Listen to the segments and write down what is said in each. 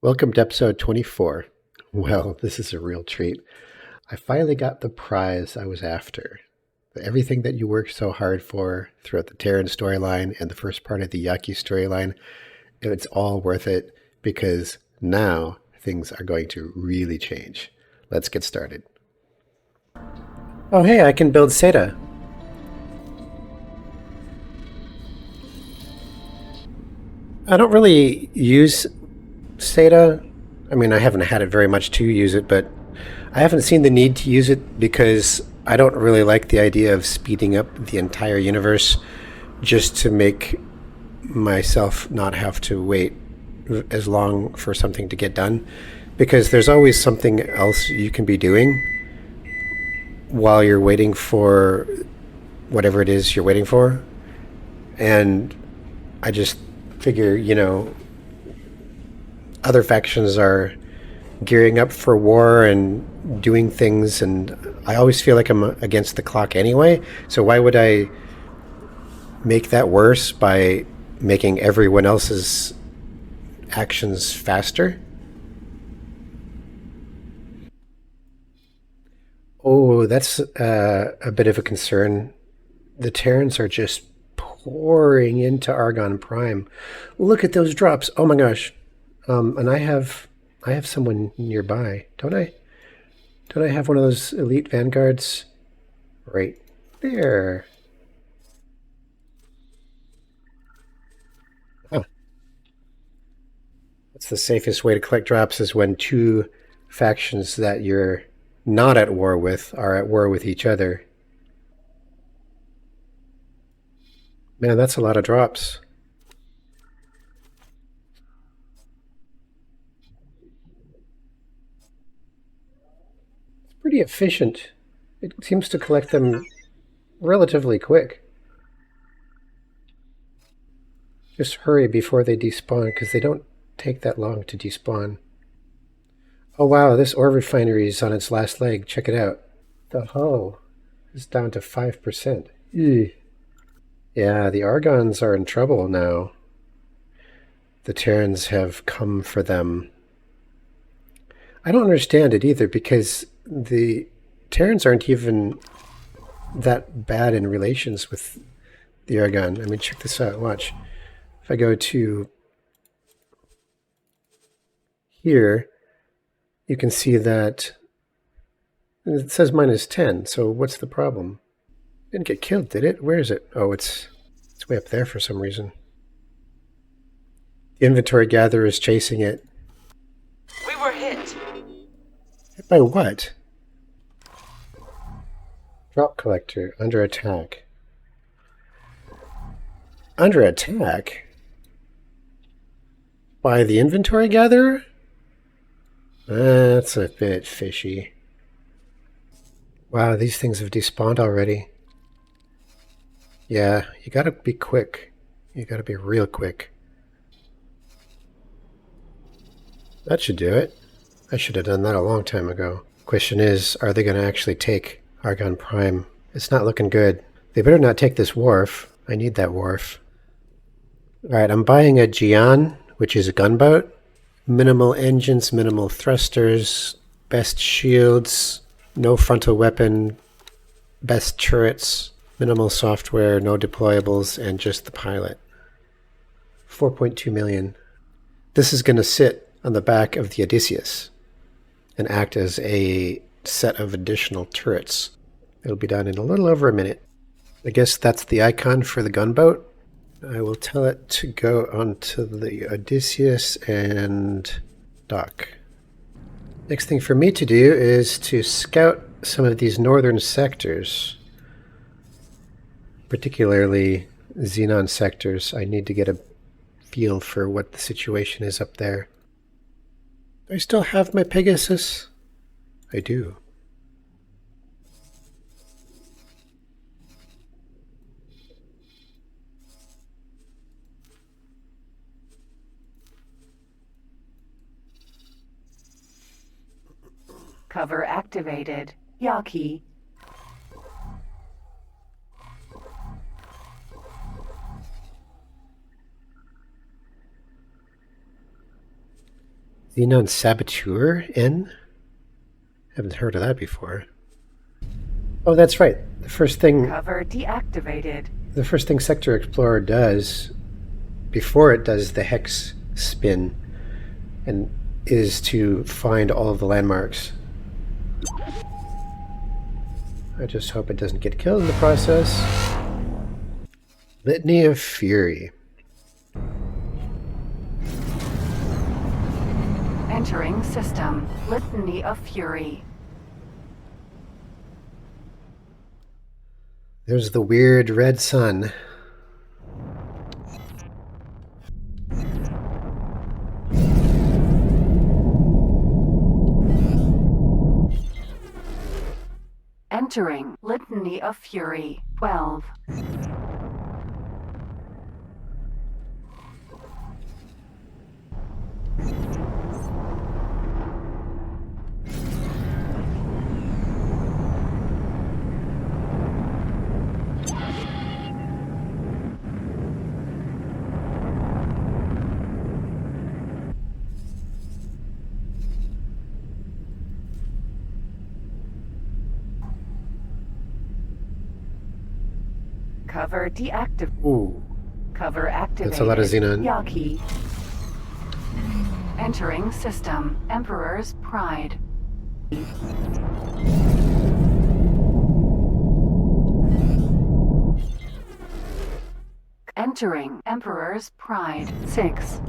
Welcome to episode 24. Well, this is a real treat. I finally got the prize I was after. Everything that you worked so hard for throughout the Terran storyline and the first part of the Yaki storyline, it's all worth it because now things are going to really change. Let's get started. Oh, hey, I can build Seda. I don't really use Seda. I mean, I haven't had it very much to use it, but I haven't seen the need to use it because I don't really like the idea of speeding up the entire universe just to make myself not have to wait as long for something to get done. Because there's always something else you can be doing while you're waiting for whatever it is you're waiting for. And I just figure, other factions are gearing up for war and doing things, and I always feel like I'm against the clock anyway. So why would I make that worse by making everyone else's actions faster? Oh, that's a bit of a concern. The Terrans are just pouring into Argon Prime. Look at those drops. Oh my gosh. And I have someone nearby, don't I? Don't I have one of those elite vanguards right there? Oh, that's the safest way to collect drops is when two factions that you're not at war with are at war with each other. Man, that's a lot of drops. It's pretty efficient. It seems to collect them relatively quick. Just hurry before they despawn, because they don't take that long to despawn. Oh wow, this ore refinery is on its last leg. Check it out. The hull is down to 5%. Eugh. Yeah, the Argons are in trouble now. The Terrans have come for them. I don't understand it either because the Terrans aren't even that bad in relations with the Argon. I mean, check this out. Watch. If I go to here, you can see that it says -10. So what's the problem? Didn't get killed, did it? Where is it? Oh, it's way up there for some reason. The inventory gatherer is chasing it. We were hit. Hit by what? Drop collector under attack. Under attack? By the inventory gatherer? That's a bit fishy. Wow, these things have despawned already. Yeah, you gotta be quick. You gotta be real quick. That should do it. I should have done that a long time ago. Question is, are they gonna actually take Argon Prime? It's not looking good. They better not take this wharf. I need that wharf. Alright, I'm buying a Jian, which is a gunboat. Minimal engines, minimal thrusters, best shields, no frontal weapon, best turrets, minimal software, no deployables, and just the pilot. 4.2 million. This is going to sit on the back of the Odysseus and act as a set of additional turrets. It'll be done in a little over a minute. I guess that's the icon for the gunboat. I will tell it to go onto the Odysseus and dock. Next thing for me to do is to scout some of these northern sectors, particularly Xenon sectors. I need to get a feel for what the situation is up there. Do I still have my Pegasus? I do. Cover activated. Yaki. Xenon Saboteur N? Haven't heard of that before. Oh, that's right. The first thing Cover deactivated. Sector Explorer does before it does the hex spin and is to find all of the landmarks. I just hope it doesn't get killed in the process. Litany of Fury. Entering system. Litany of Fury. There's the weird red sun. Entering Litany of Fury 12. Cover deactivated. Ooh, Cover activated. that's a lot of xenon. Yaki. Entering system. Emperor's Pride. Entering Emperor's Pride 6.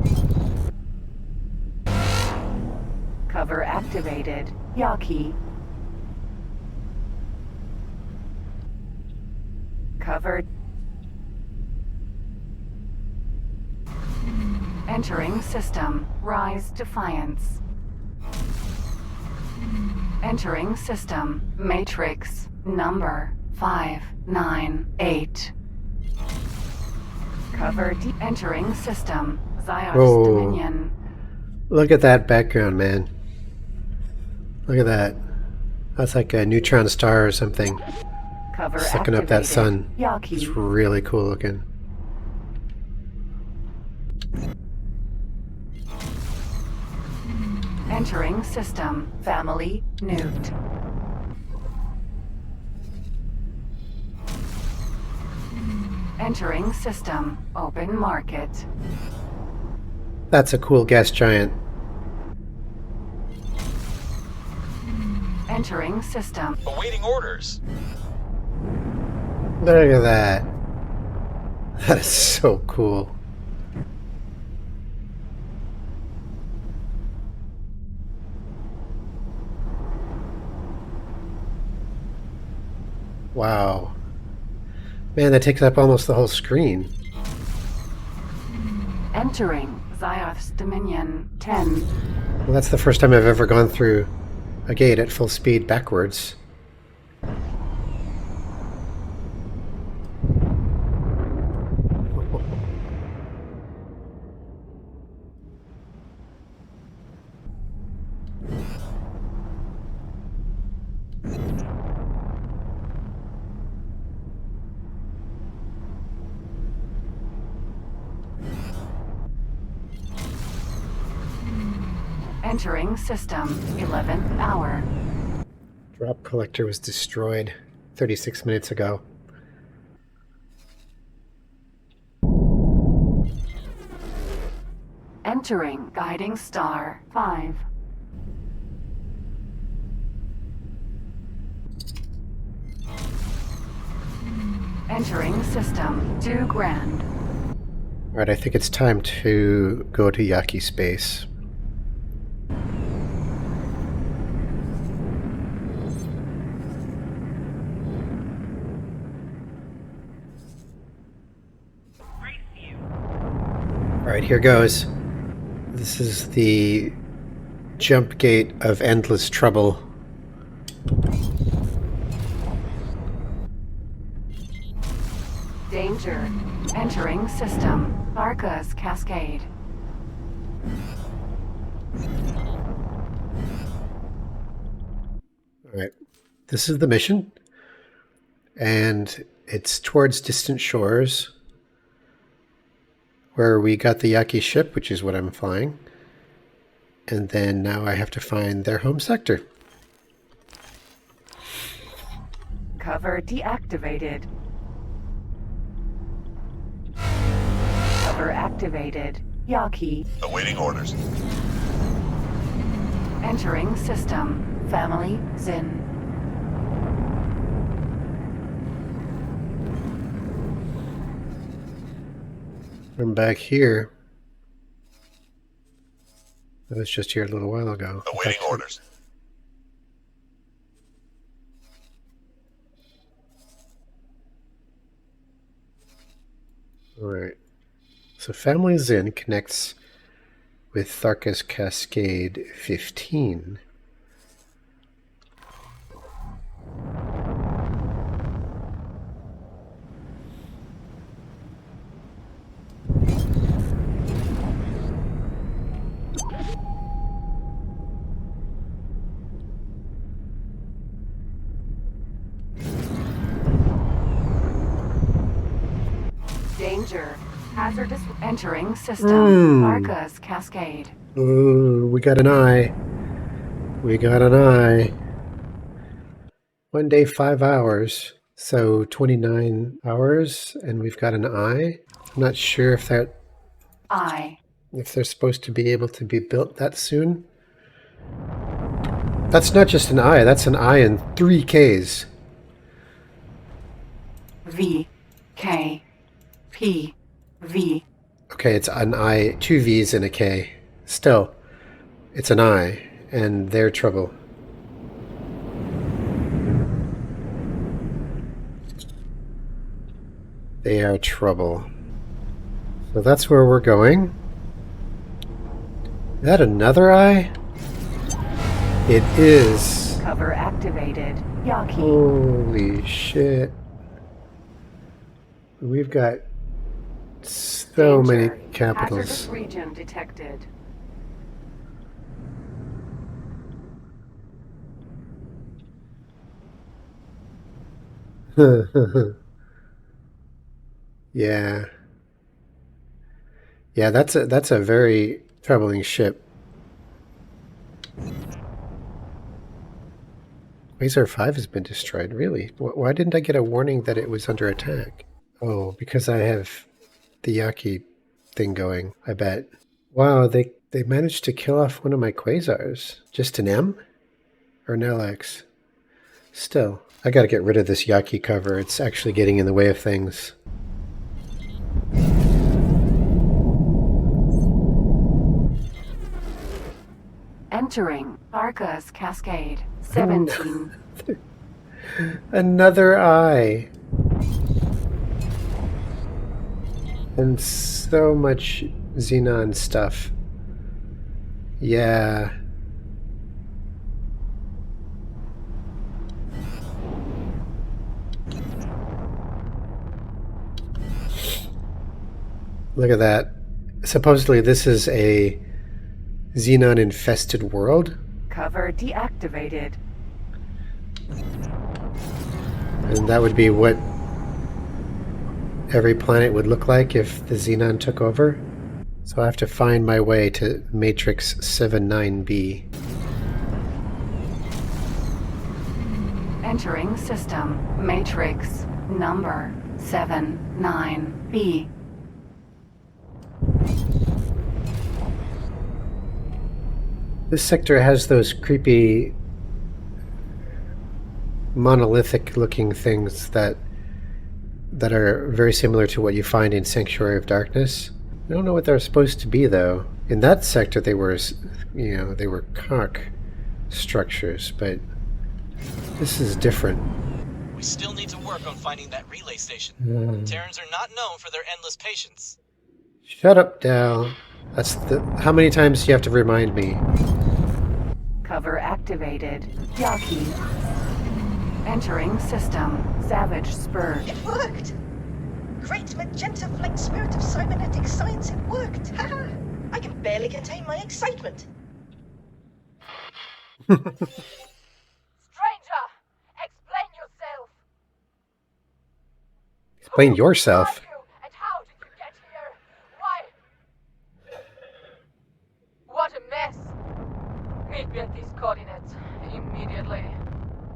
Cover activated. Yaki. Covered. Entering system. Rise Defiance. Entering system. Matrix number 598. Cover entering system. Zyos Whoa. Dominion. Look at that background, man. Look at that. That's like a neutron star or something. Cover Sucking up that activated. sun. Yaki. It's really cool looking. Entering system. Family Newt. Entering system. Open market. That's a cool gas giant. Entering system. Awaiting orders. Look at that. That is so cool. Wow. Man, that takes up almost the whole screen. Entering Zyos Dominion 10. Well, that's the first time I've ever gone through a gate at full speed backwards. Entering system. 11th hour. Drop collector was destroyed 36 minutes ago. Entering guiding star 5. Entering system 2 grand. Alright, I think it's time to go to Yaki space. Alright, here goes. This is the jump gate of endless trouble. Danger. Entering system. Arca's Cascade. Alright, this is the mission. And it's towards distant shores, where we got the Yaki ship, which is what I'm flying. And then now I have to find their home sector. Cover deactivated. Cover activated. Yaki. Awaiting orders. Entering system. Family Zin. I'm back here. I was just here a little while ago. Awaiting orders. Alright. So Family Zin connects with Tharkas Cascade 15. Danger. Hazardous. Entering system. Arcus Cascade. Oh, we got an eye. We got an eye. 1 day, 5 hours. So 29 hours, and we've got an eye. I'm not sure if they're supposed to be able to be built that soon. That's not just an eye, that's an eye in 3 Ks. V. K. P. V. Okay, it's an I, 2 V's and a K. Still, it's an I, and they're trouble. They are trouble. So that's where we're going. Is that another I? It is. Cover activated. Yaki. Holy shit. We've got so many capitals. Hazardous region detected. Yeah. Yeah, that's a very troubling ship. Quasar 5 has been destroyed, really? Why didn't I get a warning that it was under attack? Oh, because I have the Yaki thing going, I bet. Wow, they managed to kill off one of my quasars. Just an M? Or an LX? Still, I gotta get rid of this Yaki cover. It's actually getting in the way of things. Entering Arcus Cascade 17. Another eye. And so much Xenon stuff. Yeah. Look at that. Supposedly this is a Xenon infested world. Cover deactivated. And that would be what every planet would look like if the Xenon took over. So I have to find my way to Matrix 79B. Entering system. Matrix number 79B. This sector has those creepy monolithic looking things that are very similar to what you find in Sanctuary of Darkness. I don't know what they're supposed to be though. In that sector they were, they were cock structures, but this is different. We still need to work on finding that relay station. Terrans are not known for their endless patience. Shut up, Dal. That's how many times do you have to remind me? Cover activated. Yaki. Entering system. Savage Spur. It worked! Great magenta flight spirit of cybernetic science, it worked! Haha! I can barely contain my excitement. Stranger, explain yourself. Explain yourself. Who are you and how did you get here? Why? What a mess. Meet me at these coordinates immediately.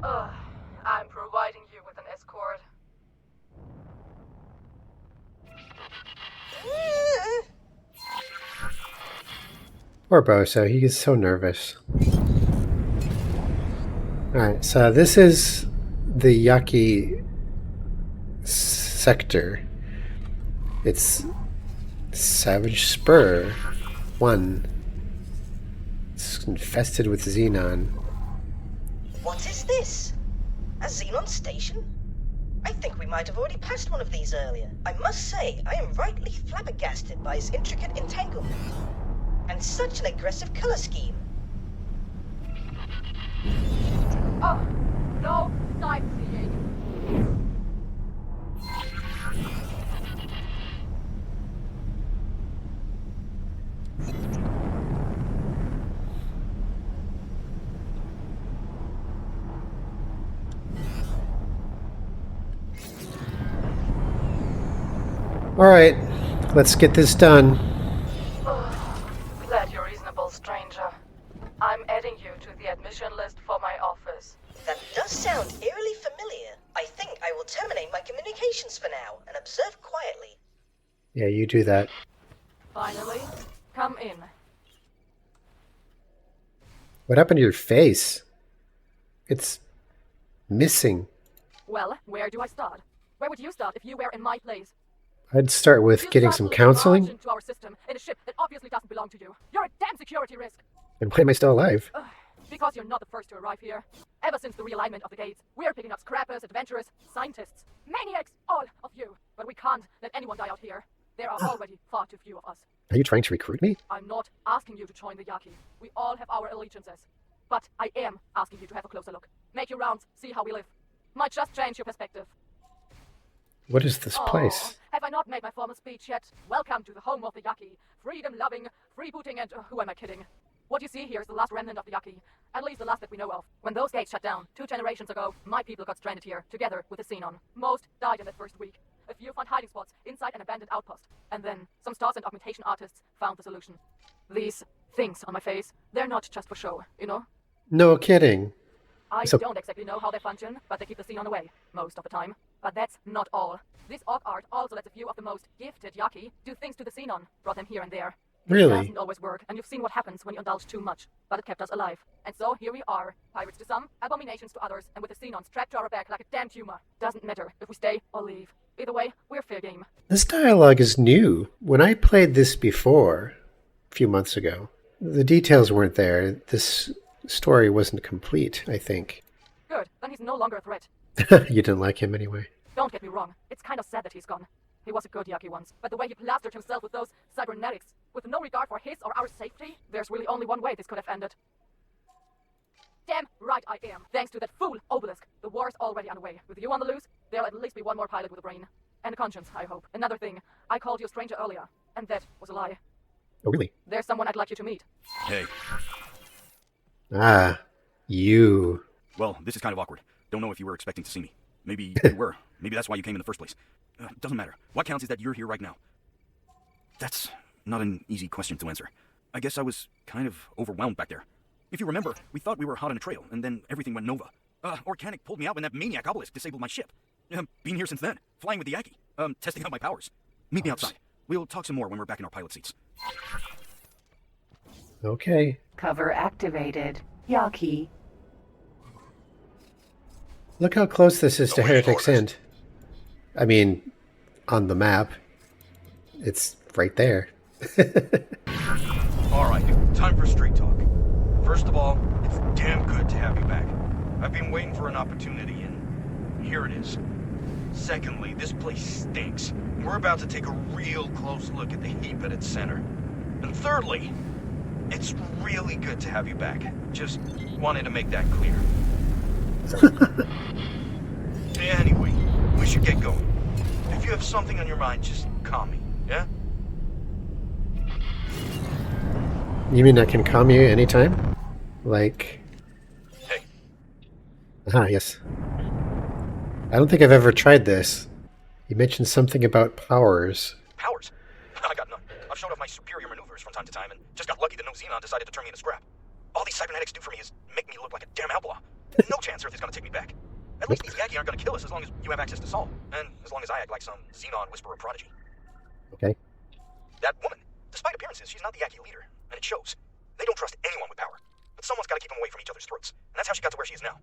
I'm providing you with an escort. Poor Boso, he is so nervous. Alright, so this is the Yaki sector. It's Savage Spur 1. It's infested with xenon. What is this? A xenon station? I think we might have already passed one of these earlier. I must say, I am rightly flabbergasted by its intricate entanglement. And such an aggressive color scheme. Oh, no sightseeing. Alright, let's get this done. Glad you're reasonable, stranger. I'm adding you to the admission list for my office. That does sound eerily familiar. I think I will terminate my communications for now and observe quietly. Yeah, you do that. Finally, come in. What happened to your face? It's missing. Well, where do I start? Where would you start if you were in my place? I'd start with You getting start some to barge counseling. into our system in a ship that obviously doesn't belong to you. You're a damn security risk. And why am I still alive? Because you're not the first to arrive here. Ever since the realignment of the gates, we're picking up scrappers, adventurers, scientists, maniacs, all of you. But we can't let anyone die out here. There are already far too few of us. Are you trying to recruit me? I'm not asking you to join the Yaki. We all have our allegiances. But I am asking you to have a closer look. Make your rounds, see how we live. Might just change your perspective. What is this place? Have I not made my formal speech yet? Welcome to the home of the Yaki. Freedom-loving, freebooting, and who am I kidding? What you see here is the last remnant of the Yaki. At least the last that we know of. When those gates shut down, 2 generations ago, my people got stranded here, together with the Xenon. Most died in that first week. A few found hiding spots inside an abandoned outpost. And then, some stars and augmentation artists found the solution. These things on my face, they're not just for show, you know? No kidding. I So- don't exactly know how they function, but they keep the Xenon away, most of the time. But that's not all. This orc art also lets a few of the most gifted Yaki do things to the Xenon, brought them here and there. It Really? doesn't always work, and you've seen what happens when you indulge too much. But it kept us alive. And so here we are, pirates to some, abominations to others, and with the Xenon strapped to our back like a damn tumor. Doesn't matter if we stay or leave. Either way, we're fair game. This dialogue is new. When I played this before, a few months ago, the details weren't there. This story wasn't complete, I think. Good, then he's no longer a threat. You didn't like him anyway. Don't get me wrong, it's kind of sad that he's gone. He was a good Yaki once, but the way he plastered himself with those cybernetics, with no regard for his or our safety, there's really only one way this could have ended. Damn right I am. Thanks to that fool Obelisk, the war's already underway. With you on the loose, there'll at least be one more pilot with a brain. And a conscience, I hope. Another thing, I called you a stranger earlier, and that was a lie. Oh, really? There's someone I'd like you to meet. Hey. Ah, you. Well, this is kind of awkward. Don't know if you were expecting to see me. Maybe you were. Maybe that's why you came in the first place. Doesn't matter. What counts is that you're here right now. That's not an easy question to answer. I guess I was kind of overwhelmed back there. If you remember, we thought we were hot on a trail, and then everything went nova. Organic pulled me out when that maniac Obelisk disabled my ship. Been here since then, flying with the Yaki, testing out my powers. Meet me outside. We'll talk some more when we're back in our pilot seats. Okay. Cover activated. Yaki. Look how close this is to Awaiting Heretic's orders. Hint. I mean, on the map. It's right there. Alright, time for straight talk. First of all, it's damn good to have you back. I've been waiting for an opportunity, and here it is. Secondly, this place stinks. We're about to take a real close look at the heap at its center. And thirdly, it's really good to have you back. Just wanted to make that clear. Anyway, we should get going. If you have something on your mind, just call me, yeah? You mean I can calm you anytime? Like... Hey, yes. I don't think I've ever tried this. You mentioned something about powers. powers? I got none. I've shown off my superior maneuvers from time to time and just got lucky that no Xenon decided to turn me into scrap. All these cybernetics do for me is make me look like a damn outlaw. No chance Earth is gonna take me back. At least these Yaki aren't gonna kill us as long as you have access to Saul, and as long as I act like some Xenon whisperer prodigy. Okay. That woman, despite appearances, she's not the Yaki leader, and it shows. They don't trust anyone with power, but someone's gotta keep them away from each other's throats, and that's how she got to where she is now.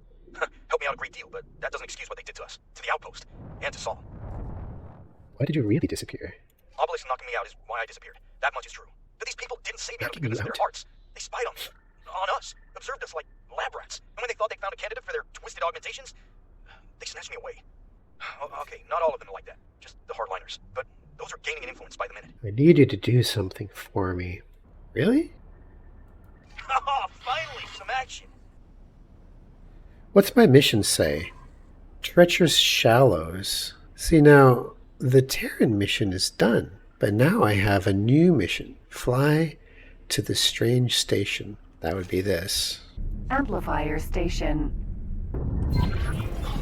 Helped me out a great deal, but that doesn't excuse what they did to us, to the outpost, and to Saul. Why did you really disappear? Obelisk knocking me out is why I disappeared. That much is true. But these people didn't save me out of the goodness of their hearts. They spied on me. On us. Observed us like lab rats. And when they thought they found a candidate for their twisted augmentations, they snatched me away. Okay, not all of them are like that. Just the hardliners. But those are gaining an influence by the minute. I need you to do something for me. Really? Oh, finally, some action. What's my mission say? Treacherous Shallows. See, now, the Terran mission is done, but now I have a new mission. Fly to the strange station. That would be this. Amplifier station.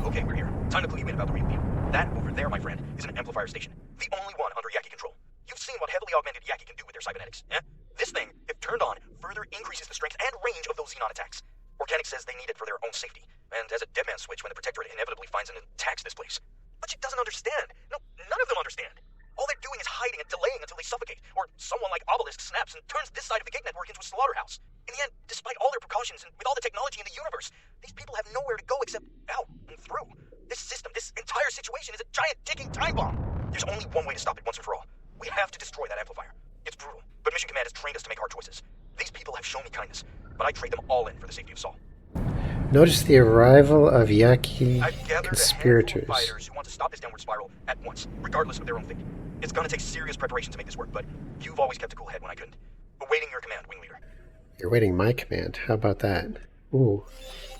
Okay, we're here. Time to clue you in about the real deal. That over there, my friend, is an amplifier station. The only one under Yaki control. You've seen what heavily augmented Yaki can do with their cybernetics, eh? This thing, if turned on, further increases the strength and range of those Xenon attacks. Organic says they need it for their own safety, and as a dead man switch when the Protectorate inevitably finds and attacks this place. But she doesn't understand. No, none of them understand. All they're doing is hiding and delaying until they suffocate, or someone like Obelisk snaps and turns this side of the gate network into a slaughterhouse. In the end, despite all their precautions and with all the technology in the universe, these people have nowhere to go except out and through. This system, this entire situation is a giant ticking time bomb. There's only one way to stop it once and for all. We have to destroy that amplifier. It's brutal, but Mission Command has trained us to make hard choices. These people have shown me kindness, but I trade them all in for the safety of Saul. Notice the arrival of Yaki I've gathered conspirators. a handful of fighters who want to stop this downward spiral at once, regardless of their own fate. It's gonna take serious preparation to make this work, but you've always kept a cool head when I couldn't. Awaiting your command, wing leader. You're waiting my command. How about that? Ooh.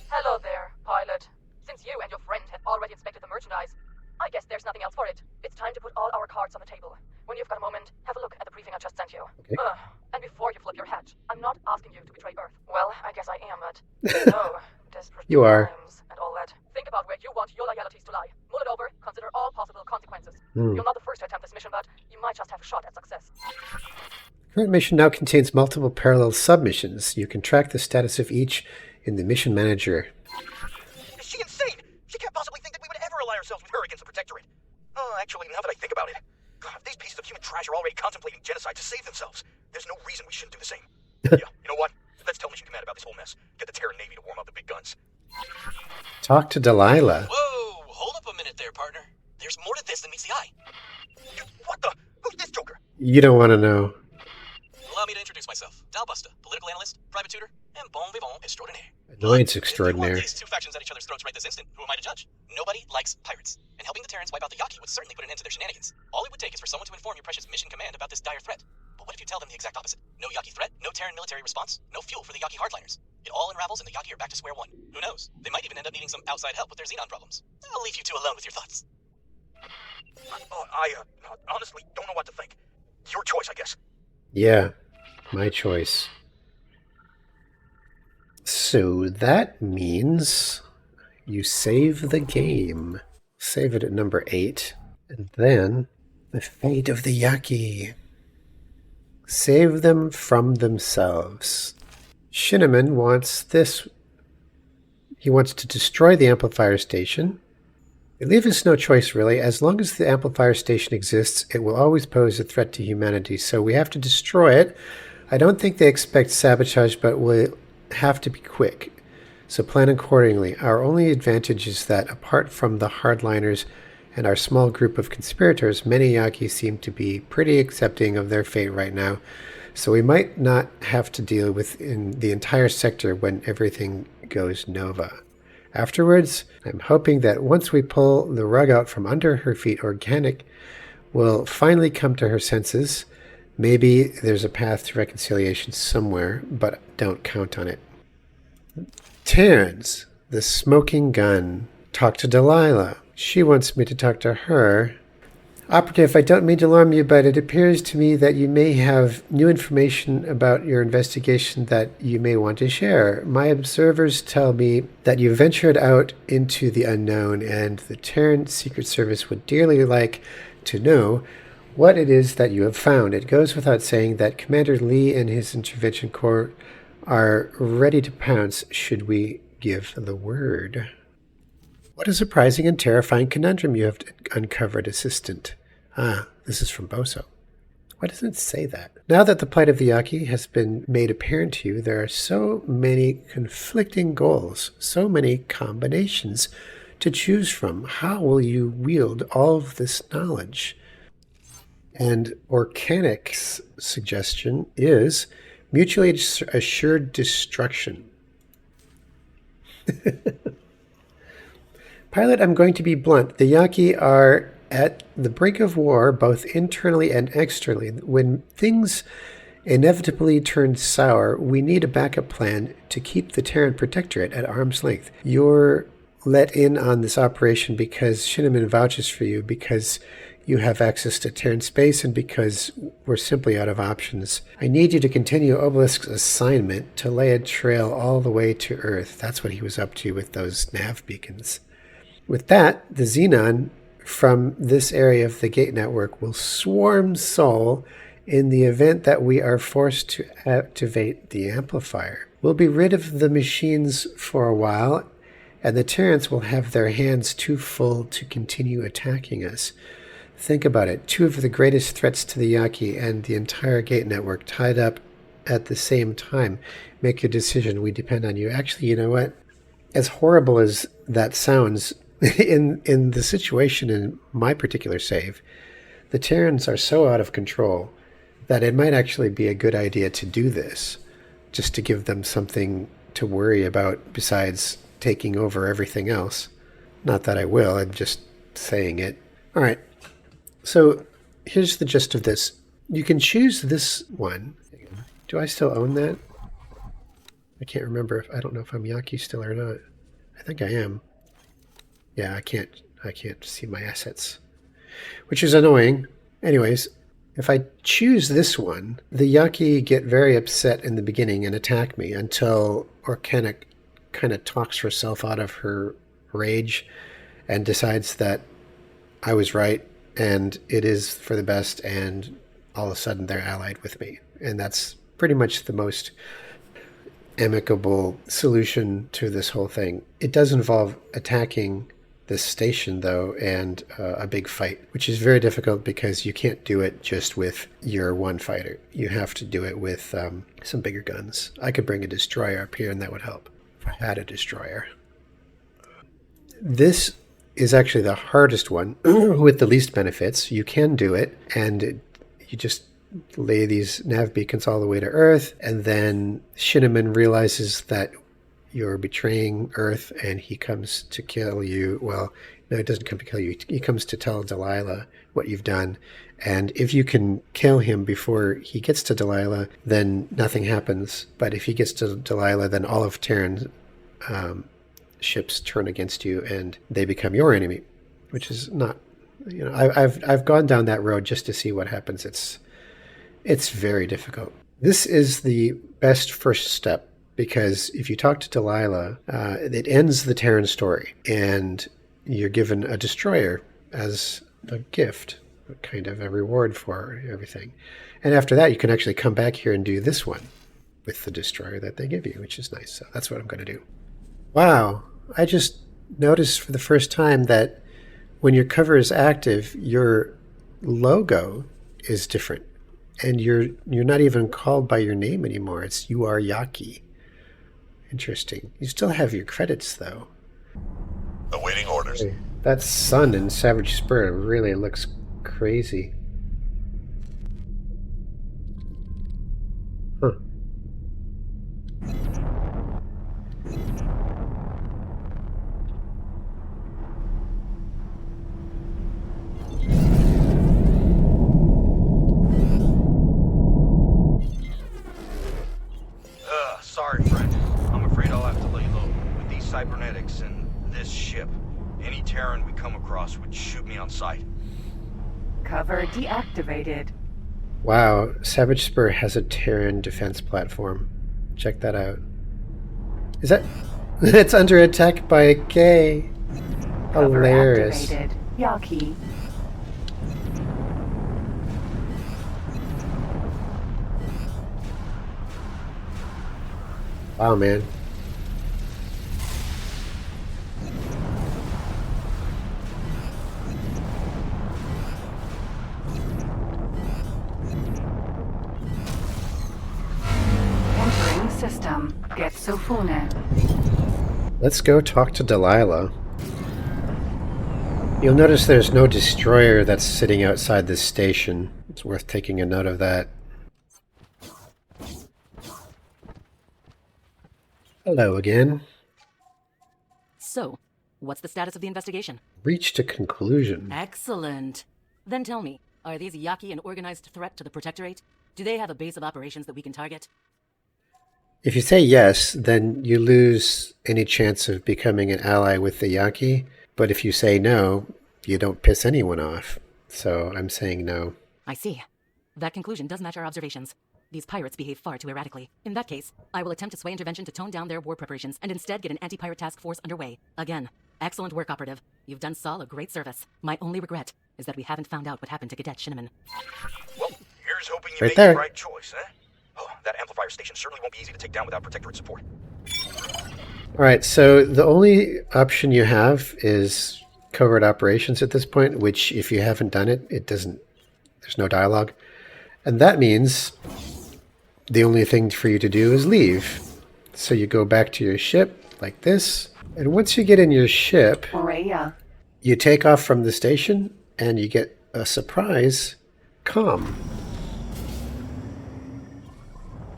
Hello there, pilot. Since you and your friend have already inspected the merchandise, I guess there's nothing else for it. It's time to put all our cards on the table. When you've got a moment, have a look at the briefing I just sent you. Okay. And before you flip your hat, I'm not asking you to betray Earth. Well, I guess I am, but no, desperate You are. times and all that. Think about where you want your loyalties to lie. Mull it over, consider all possible consequences. Hmm. You're not the first to attempt this mission, but you might just have a shot at success. Current mission now contains multiple parallel submissions. You can track the status of each in the mission manager. Is she insane? She can't possibly think that we would ever ally ourselves with her against the Protectorate. Actually, now that I think about it, God, these pieces of human trash are already contemplating genocide to save themselves. There's no reason we shouldn't do the same. Yeah, you know what? Let's tell Mission Command about this whole mess. Get the Terran Navy to warm up the big guns. Talk to Delilah. Whoa, hold up a minute there, partner. There's more to this than meets the eye. What the? Who's this joker? You don't want to know. Allow me to introduce myself. Dalbusta, political analyst, private tutor, and bon vivant extraordinaire. Annoyance If you want extraordinaire. these two factions at each other's throats right this instant, who am I to judge? Nobody likes pirates, and helping the Terrans wipe out the Yaki would certainly put an end to their shenanigans. All it would take is for someone to inform your precious Mission Command about this dire threat. But what if you tell them the exact opposite? No Yaki threat, no Terran military response, no fuel for the Yaki hardliners. It all unravels and the Yaki are back to square one. Who knows? They might even end up needing some outside help with their Xenon problems. I'll leave you two alone with your thoughts. I honestly don't know what to think. Your choice, I guess. Yeah, my choice. So that means you save the game. Save it at number 8. And then the fate of the Yaki. Save them from themselves. Shinneman wants this. He wants to destroy the amplifier station. They leave us no choice, really. As long as the amplifier station exists, it will always pose a threat to humanity. So we have to destroy it. I don't think they expect sabotage, but we'll have to be quick. So plan accordingly. Our only advantage is that apart from the hardliners and our small group of conspirators, many Yaki seem to be pretty accepting of their fate right now. So we might not have to deal with in the entire sector when everything goes nova. Afterwards, I'm hoping that once we pull the rug out from under her feet, Organic will finally come to her senses. Maybe there's a path to reconciliation somewhere, but don't count on it. Terrans, the smoking gun. Talk to Delilah. She wants me to talk to her. Operative, I don't mean to alarm you, but it appears to me that you may have new information about your investigation that you may want to share. My observers tell me that you ventured out into the unknown, and the Terran Secret Service would dearly like to know what it is that you have found. It goes without saying that Commander Lee and his intervention corps are ready to pounce should we give the word. What a surprising and terrifying conundrum you have uncovered, assistant. Ah, this is from Boso. Why doesn't it say that? Now that the plight of the Yaki has been made apparent to you, there are so many conflicting goals, so many combinations to choose from. How will you wield all of this knowledge? And Organic's suggestion is mutually assured destruction. Pilot, I'm going to be blunt. The Yaki are at the brink of war, both internally and externally. When things inevitably turn sour, we need a backup plan to keep the Terran Protectorate at arm's length. You're let in on this operation because Shinneman vouches for you, because you have access to Terran space, and because we're simply out of options. I need you to continue Obelisk's assignment to lay a trail all the way to Earth. That's what he was up to with those nav beacons. With that, the Xenon from this area of the gate network will swarm Sol in the event that we are forced to activate the amplifier. We'll be rid of the machines for a while, and the Terrans will have their hands too full to continue attacking us. Think about it. Two of the greatest threats to the Yaki and the entire gate network tied up at the same time. Make your decision. We depend on you. Actually, you know what? As horrible as that sounds, in the situation in my particular save, the Terrans are so out of control that it might actually be a good idea to do this, just to give them something to worry about besides taking over everything else. Not that I will, I'm just saying it. All right, so here's the gist of this. You can choose this one. Do I still own that? I can't remember. I don't know if I'm Yaki still or not. I think I am. Yeah, I can't see my assets, which is annoying. Anyways, if I choose this one, the Yaki get very upset in the beginning and attack me until Organic kind of talks herself out of her rage and decides that I was right and it is for the best, and all of a sudden they're allied with me. And that's pretty much the most amicable solution to this whole thing. It does involve attacking this station, though, and a big fight, which is very difficult because you can't do it just with your one fighter. You have to do it with some bigger guns. I could bring a destroyer up here, and that would help if I had a destroyer. This is actually the hardest one with the least benefits. You can do it, and you just lay these nav beacons all the way to Earth, and then Shinneman realizes that you're betraying Earth, and he comes to kill you. Well, no, he doesn't come to kill you. He comes to tell Delilah what you've done. And if you can kill him before he gets to Delilah, then nothing happens. But if he gets to Delilah, then all of Terran's ships turn against you, and they become your enemy, which is not, you know, I've gone down that road just to see what happens. It's very difficult. This is the best first step, because if you talk to Delilah, it ends the Terran story, and you're given a destroyer as a gift, kind of a reward for everything. And after that, you can actually come back here and do this one with the destroyer that they give you, which is nice. So that's what I'm going to do. Wow, I just noticed for the first time that when your cover is active, your logo is different. And you're not even called by your name anymore. It's you are Yaki. Interesting. You still have your credits, though. Awaiting orders. Hey, that sun in Savage Spur really looks crazy. Huh. Sorry, friend. I'm afraid I'll have to lay low. With these cybernetics and this ship, any Terran we come across would shoot me on sight. Cover deactivated. Wow, Savage Spur has a Terran defense platform. Check that out. Is that... It's under attack by a K. Cover Hilarious. activated. Yaki. Wow, man. Entering system. Get Sofune. Let's go talk to Delilah. You'll notice there's no destroyer that's sitting outside this station. It's worth taking a note of that. Hello again. So, what's the status of the investigation? Reached a conclusion. Excellent. Then tell me, are these Yaki an organized threat to the Protectorate? Do they have a base of operations that we can target? If you say yes, then you lose any chance of becoming an ally with the Yaki. But if you say no, you don't piss anyone off. So I'm saying no. I see. That conclusion does match our observations. These pirates behave far too erratically. In that case, I will attempt to sway intervention to tone down their war preparations and instead get an anti-pirate task force underway. Again, excellent work, Operative. You've done Saul a great service. My only regret is that we haven't found out what happened to Cadet Shinneman. Well, here's hoping you Right made there. the right choice, eh? Oh, that amplifier station certainly won't be easy to take down without Protectorate support. Alright, so the only option you have is covert operations at this point, which if you haven't done it, there's no dialogue. And that means the only thing for you to do is leave. So you go back to your ship like this, and once you get in your ship, Rhea. you take off from the station and you get a surprise comm.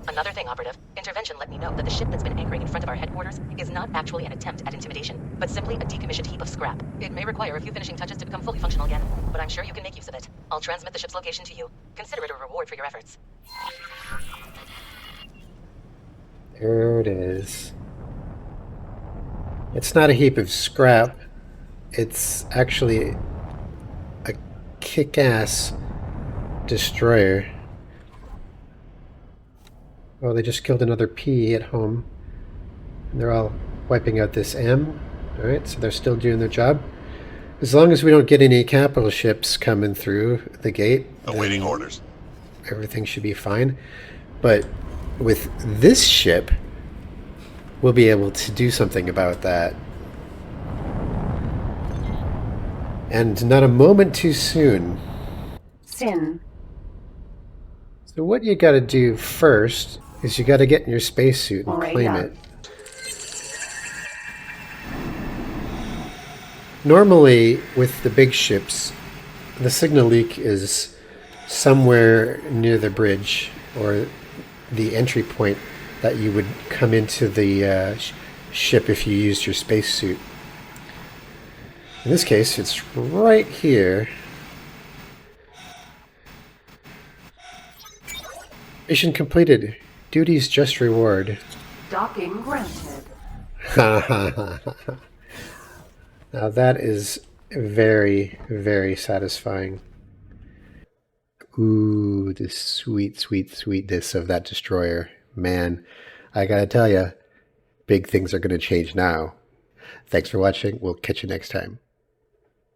Another thing, Operative. Intervention let me know that the ship that's been anchoring in front of our headquarters is not actually an attempt at intimidation, but simply a decommissioned heap of scrap. It may require a few finishing touches to become fully functional again, but I'm sure you can make use of it. I'll transmit the ship's location to you. Consider it a reward for your efforts. There it is. It's not a heap of scrap. It's actually a kick-ass destroyer. Oh, they just killed another P at home. And they're all wiping out this M. Alright, so they're still doing their job. As long as we don't get any capital ships coming through the gate, Awaiting orders. everything should be fine. But with this ship, we'll be able to do something about that. And not a moment too soon. Sin. So what you gotta do first is you gotta get in your spacesuit and claim Rhea. it. Normally, with the big ships, the signal leak is somewhere near the bridge or the entry point that you would come into the ship if you used your spacesuit. In this case, it's right here. Mission completed. Duties just reward. Docking granted. Now that is very, very satisfying. Ooh, the sweet, sweet, sweetness of that destroyer. Man, I gotta tell ya, big things are gonna change now. Thanks for watching. We'll catch you next time.